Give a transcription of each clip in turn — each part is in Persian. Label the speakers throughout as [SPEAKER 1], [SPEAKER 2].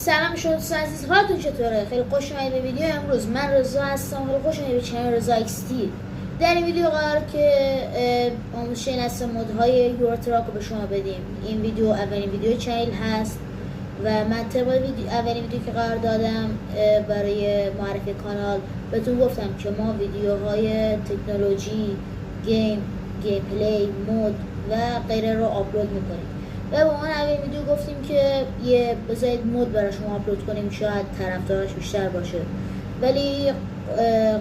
[SPEAKER 1] سلام شما دوستان عزیز، حالتون چطوره؟ خیلی خوش اومدید به ویدیو امروز. من رضا هستم. خیلی خوش اومدید به چنل رضا ایکس تی. در این ویدیو قرار که آموزش نصب مودهای یورو تراک رو به شما بدیم. این ویدیو اولین ویدیو چنل هست و من طبق اولین ویدیو که قرار دادم برای معرفی کانال بهتون گفتم که ما ویدیوهای تکنولوژی، گیم پلی، مود و غیره رو آپلود میکنیم و با من اولین ویدیو گفتیم که بذارید مود برای شما آپلود کنیم، شاید طرفدارش بیشتر باشه، ولی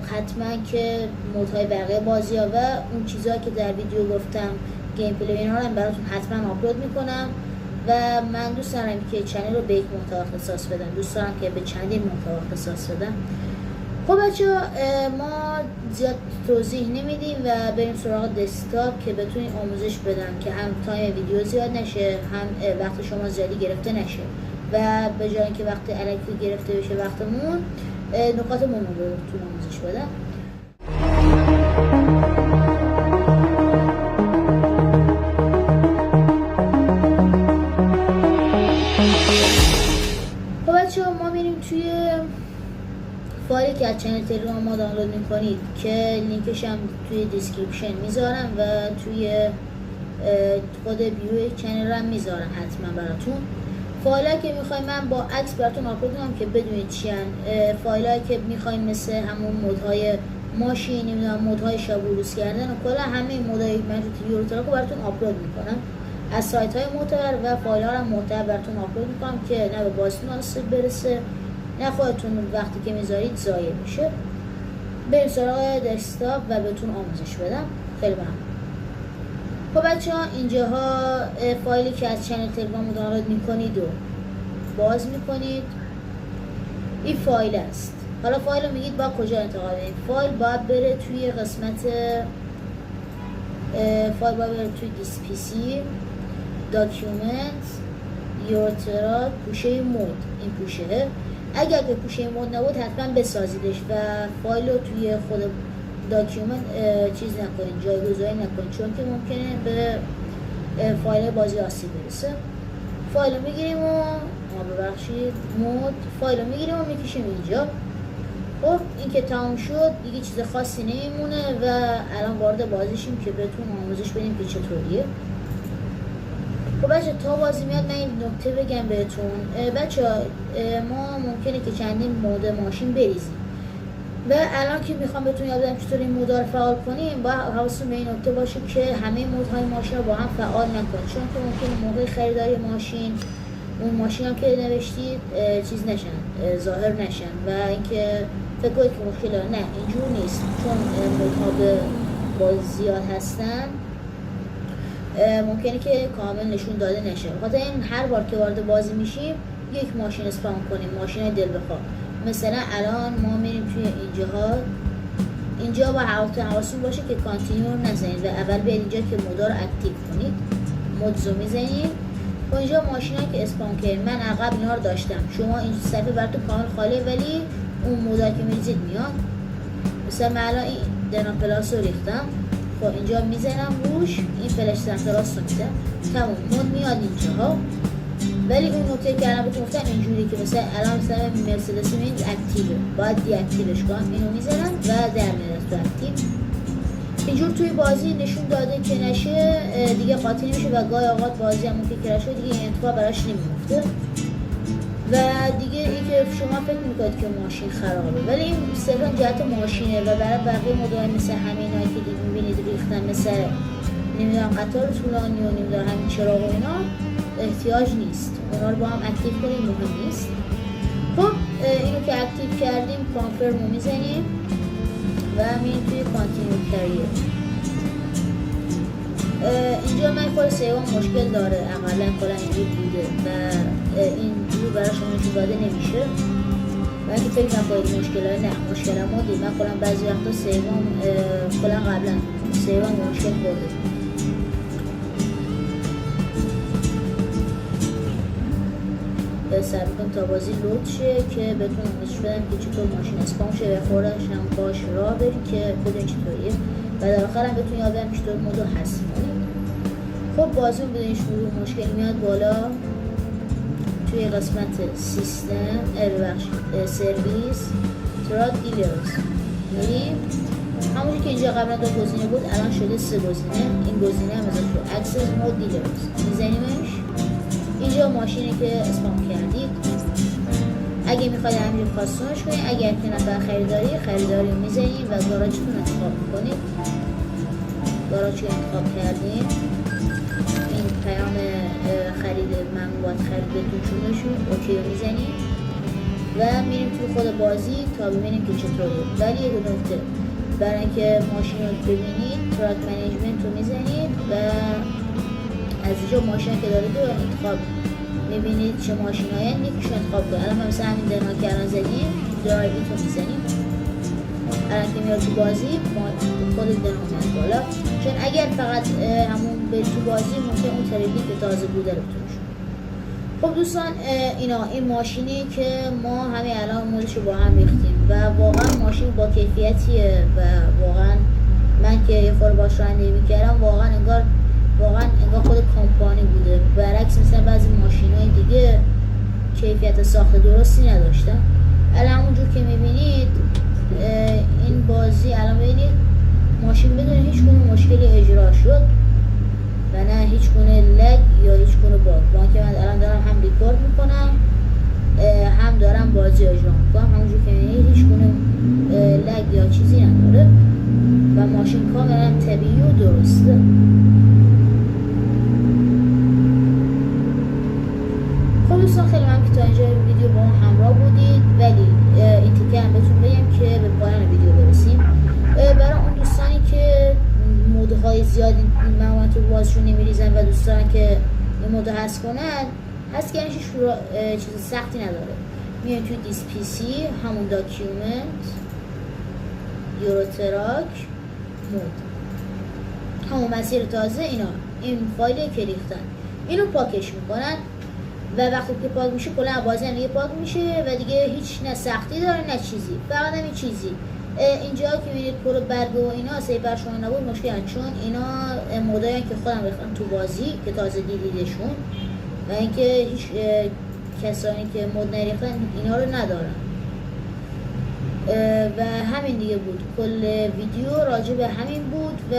[SPEAKER 1] حتما که مودهای بقیه بازی ها و اون چیزهایی که در ویدیو گفتم گیم پلی اینا رو براتون حتما آپلود میکنم و من دوست دارم که چنل رو به یک محتوا اختصاص بدم، دوست دارم که به چندین محتوا اختصاص بدم. خب بچه‌ها، ما زیاد توضیح نمیدیم و بریم سراغ دسکتاپ که بتونیم آموزش بدم که هم تایم ویدیو زیاد نشه، هم وقت شما زیادی گرفته نشه و به جای اینکه وقت الکی گرفته بشه وقتمون، نکات مهم رو بتونیم آموزش بدم. خب بچه‌ها، ما میریم توی فایلی که از چنل تلگرام ما دانلود میکنید که لینکش هم توی دیسکریپشن میذارم و توی خود بیو چنل هم میذارم حتما براتون. فایلایی که میخوایم من با عکس براتون آپلود کنم که بدونید چی ان. فایلایی که میخوایم مثل همون مودهای ماشین، نمیدونم مودهای شب و روز کردن و کلا همه مودهای مربوط به یورو تراک رو براتون آپلود میکنم از سایت های معتبر و فایل ها رو معتبر براتون آپلود میکنم که نه به بازیتون آسیب برسه نه خودتون وقتی که میذارید ضایع بشه. بریم سراغ دسکتاپ و بهتون آموزش بدم. خیلی ممنون. خب بچه‌ها، اینجاها فایلی که از چنل تلگرام دانلود میکنید و باز میکنید، این فایل است. حالا فایل رو میگید با کجا انتقال بدید. فایل باید بره توی قسمت توی دیس پی سی، داکیومنت، یورو تراک، پوشه مود. این پوشه اگر که پوشه مود نبود حتما بسازیدش و فایل رو توی خود داکیومنت چیز نکنید، جایگذاری نکنید، چون که ممکنه به فایل بازی آسیب برسه. فایل رو میگیریم و مود فایل رو میگیریم و میکشیم اینجا. خب این که تمام شد دیگه چیز خاصی نمیمونه و الان وارد بازیشیم که بهتون آموزش بدیم که چطوریه. خب بچه، تا بازی میاد من این نکته بگم بهتون. بچه ما ممکنه که چندین مود ماشین بریزیم و الان که میخوام بهتون یاد بدم چطوری این مودها رو فعال کنیم، باید حواستون به این نکته باشه که همه مودهای ماشین رو با هم فعال نکنید، چون که ممکنه موقع خریداری ماشین اون ماشین هم که نوشتید چیز نشن، ظاهر نشن و اینکه فکر کنید که مشکل داره. نه، اینجور نیست، چون مودها به باز زیاد هستن ممکنه که کامل نشون داده نشه. بخاطر این هر بار که وارد بازی میشیم یک ماشین اسپام کنیم، ماشین دل بخواه. مثلا الان ما میریم توی اینجا با حواستون باشه که کانتینیو رو نزنید و اول بیاید اینجا که مودا رو اکتیو کنید، مودز رو میزنید و اینجا ماشینایی که اسپام کردید. من عقب اینا رو داشتم، شما این صفحه براتون کامل خالیه ولی اون مودا که میریزید میاد. مثلا من الان این دنا پلاس رو ریختم، خب اینجا میزنم روش، این فلش سمت راست رو میزنم، تموم مود میاد اینجاها. ولی اون نکته که الان بهتون گفتم اینجوری که مثلا الان مثلا مرسدس این اکتیوه، باید دی اکتیوش کنم، اینو میزنم و در میاد تو اکتیو. اینجور توی بازی نشون داده که نشه دیگه قاطی نمیشه و گاهی اوقات بازی هم ممکنه کرش شه دیگه این اتفاق براش نمیفته و دیگه اینکه شما فکر میکنید که ماشین خرابه ولی این صرفا جهت ماشینه و برای بقیه مودهای مثل همینایی که دیگه میبینید ریختن، مثل نمیدونم قطار طولانی و نمیدونم همین چراغ و اینا احتیاج نیست، اونا رو با هم اکتیو کنیم، مهم نیست. خب اینو که اکتیو کردیم کانفرم رو میزنیم و میریم توی کانتینیو کریر. اینجا من خود سیوام مشکل داره، اقلا کلا اینجور بوده و اینجور برای شما اینجور داده نمیشه و اینکه فکر نکنید مشکل های نه، مشکل هم مودی. من کلا بعضی وقتا سیوام کلا قبلا سیوام مشکل برده. سعی میکنم تا بازی لود شه که بهتون آموزش بدم که چطور ماشین اسپام شه و خوردش هم باش راه بریم که بدون چطوریه و در آخر هم بهتون یاد بدم چطور مودو حذف کنید. خب بازی بدون شروع مشکل میاد بالا توی قسمت سیستم سرویس تراک دیلرز میریم. همونجور که اینجا قبلا 2 گزینه بود الان شده 3 گزینه. این گزینه هم اضافه شد اکسس مود دیلرز میزنیمش. اینجا ماشینی که اسپام کردید اگه میخواید همینجور کاستومش کنید، اگر که نفر خریداری رو میزنید و گاراژتون انتخاب میکنید. گاراژ رو انتخاب کردیم، این پیام خرید ممنوعات خریدتون شده شد، اوکی رو میزنیم و میریم توی خود بازی تا ببینیم که چطوره. ولی یه نکته برای اینکه ماشین رو ببینید تراک منیجمنت رو میزنید و از اینجا ماشین که دارید رو انتخاب میبینید چه ماشین هایی یکیشون انتخاب کنید. الان مثلا همین دنا که الان زدیم درایویت رو میزنیم. الان که میاد تو بازی خود دنا اومد بالا، چون اگر فقط همون به تو بازی ممکن اون تریبی که تازه بوده رو بتونش. خب دوستان این ماشینی که ما همین الان مودش رو با هم ریختیم و واقعا ماشین با کیفیتیه و واقعا من که یه خورده باش رانندگی میکردم واقعا انگار خود کمپانی بوده، برعکس مثلا بعضی ماشینای دیگه کیفیت ساخت درستی نداشتن. الان همونجور که میبینید این بازی الان ببینید ماشین بدون هیچ گونه مشکلی اجرا شد و نه هیچ گونه لگ یا هیچ گونه باگ. با اینکه من الان دارم هم ریکورد میکنم هم دارم بازی اجرا میکنم، همونجور که میبینید هیچ گونه لگ یا چیزی نداره و ماشین کاملا طبیعی و درسته. خب دوستان خیلی ممنون که تا اینجا ویدیو با ما همراه بودید، ولی این تیکه هم بهتون بگم که به پایان ویدیو برسیم. برای اون دوستانی که مودهای زیادی معمولا تو بازشون نمیریزن و دوستان که این مود حذف کنن، حذف کردنش چیز سختی نداره. میایم توی دیس پی سی، همون داکیومنت یورو تراک مود، همون مسیر تازه این فایلی که ریختن اینو پاکش میکنن و وقتی که پاک میشه کلا بازی هم دیگه پاک میشه و دیگه هیچ نه سختی داره نه چیزی، فقط همین چیزی اینجا که میبینید پر برگ و اینا سیبر شما نبود مشکل هست، چون اینا مودایی که خودم ریختم تو بازی که تازه دیدیدشون و اینکه هیچ کسانی که مود نریختن اینا رو ندارن و همین دیگه بود. کل ویدیو راجع به همین بود و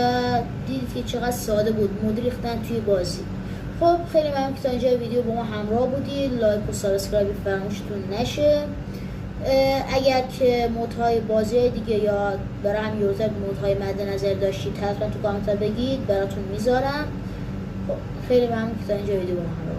[SPEAKER 1] دیدید که چقدر ساده بود مود ریختن توی بازی. خب خیلی ممنون که تا اینجا ویدیو با ما همراه بودید. لایک و سابسکرایب فراموشتون نشه. اگر که مودهای بازی دیگه یا برای همین یوزر مودهای مد نظر داشتید حتما تو کامنت بگید، براتون میذارم. خب خیلی ممنون که تا اینجا ویدیو با ما همراه